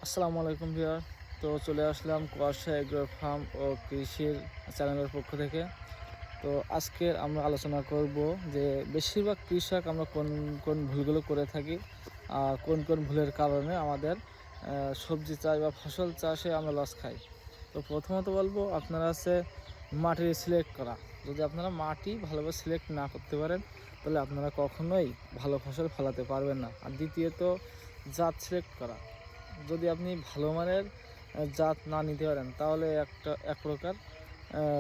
আসসালামু আলাইকুম ভিউয়ার। তো চলে আসলাম কুয়াশা এগ্রো ফার্ম ও কৃষির চ্যানেলের পক্ষ থেকে। তো আজকে আমরা আলোচনা করব যে বেশিরভাগ কৃষক আমরা কোন কোন ভুলগুলো করে থাকি, কোন কোন ভুলের কারণে আমাদের সবজি চাষ বা ফসল চাষে আমরা লস খাই। তো প্রথমত বলবো আপনারা আছে মাটি সিলেক্ট করা। যদি আপনারা মাটি ভালোভাবে সিলেক্ট না করতে পারেন তাহলে আপনারা কখনোই ভালো ফসল ফলাতে পারবেন না। আর দ্বিতীয়ত জাত সিলেক্ট করা। যদি আপনি ভালো মানের জাত না নিতে পারেন তাহলে এক প্রকার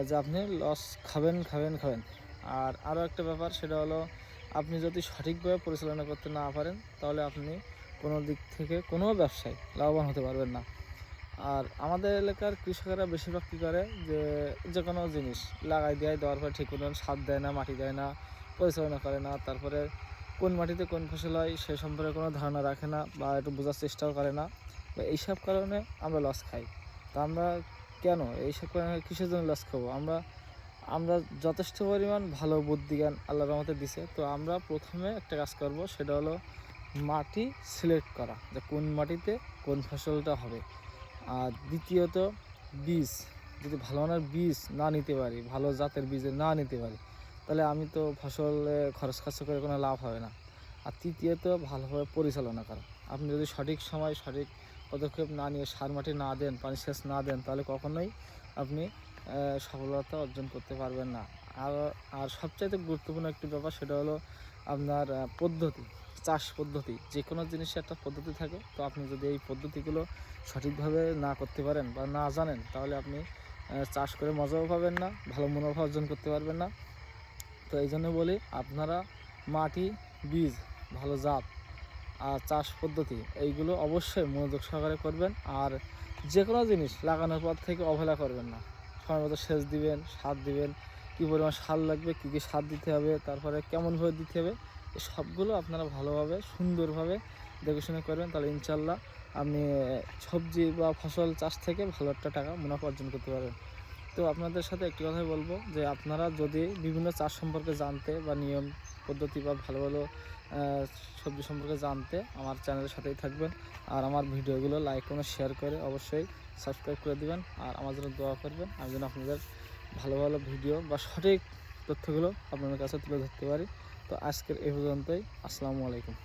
যে আপনি লস খাবেন। আর আরও একটা ব্যাপার, সেটা হলো আপনি যদি সঠিকভাবে পরিচালনা করতে না পারেন তাহলে আপনি কোনো দিক থেকে কোনো ব্যবসায় লাভবান হতে পারবেন না। আর আমাদের এলাকার কৃষকেরা বেশিরভাগ কী করে, যে কোনো জিনিস দেওয়ার পর ঠিক মতন সার দেয় না, মাটি দেয় না, পরিচালনা করে না, তারপরে কোন মাটিতে কোন ফসল হয় সে সম্পর্কে কোনো ধারণা রাখে না বা একটু বোঝার চেষ্টাও করে না। তো এইসব কারণে আমরা লস খাই। তা আমরা কেন এইসব কারণে কিসের জন্য লস খাবো? আমরা যথেষ্ট পরিমাণ ভালো বুদ্ধিজ্ঞান আল্লাহর রহমতে দিছে। তো আমরা প্রথমে একটা কাজ করব, সেটা হলো মাটি সিলেক্ট করা, যে কোন মাটিতে কোন ফসলটা হবে। আর দ্বিতীয়ত বীজ, যদি ভালো মানের বীজ না নিতে পারি, ভালো জাতের বীজ না নিতে পারি, তাহলে আমি তো ফসলে খরচ করে কোনো লাভ হবে না। আর তৃতীয়ত ভালোভাবে পরিচালনা করা। আপনি যদি সঠিক সময় সঠিক পদক্ষেপ না নিয়ে সার মাটি না দেন, পানি সেচ না দেন, তাহলে কখনোই আপনি সফলতা অর্জন করতে পারবেন না। আর আর সবচাইতে গুরুত্বপূর্ণ একটি ব্যাপার, সেটা হলো আপনার পদ্ধতি, চাষ পদ্ধতি। যে কোনো জিনিসের একটা পদ্ধতি থাকে। তো আপনি যদি এই পদ্ধতিগুলো সঠিকভাবে না করতে পারেন বা না জানেন, তাহলে আপনি চাষ করে মজাও পাবেন না, ভালো মুনাফা অর্জন করতে পারবেন না। তো এই জন্য বলি, আপনারা মাটি, বীজ, ভালো জাত আর চাষ পদ্ধতি এইগুলো অবশ্যই মনোযোগ সহকারে করবেন। আর যে কোনো জিনিস লাগানোর পর থেকে অবহেলা করবেন না। সময় মতো সেচ দিবেন, সার দিবেন, কী পরিমাণ সার লাগবে, কী কী সার দিতে হবে, তারপরে কেমনভাবে দিতে হবে, এই সবগুলো আপনারা ভালোভাবে সুন্দরভাবে দেখে শুনে করবেন। তাহলে ইনশাল্লাহ আপনি সবজি বা ফসল চাষ থেকে ভালো একটা টাকা মুনাফা অর্জন করতে পারবেন। তো আপনাদের সাথে একটি কথাই বলবো, যে আপনারা যদি বিভিন্ন চাষ সম্পর্কে জানতে বা নিয়ম পদ্ধতি বা ভালো ভালো সবজি সম্পর্কে জানতে আমার চ্যানেলের সাথেই থাকবেন। আর আমার ভিডিওগুলো লাইক করে শেয়ার করে অবশ্যই সাবস্ক্রাইব করে দিবেন। আর আমার জন্য দোয়া করবেন, আমি যেন আপনাদের ভালো ভালো ভিডিও বা সঠিক তথ্যগুলো আপনাদের কাছে তুলে ধরতে পারি। তো আজকের এই পর্যন্তই। আসসালামু আলাইকুম।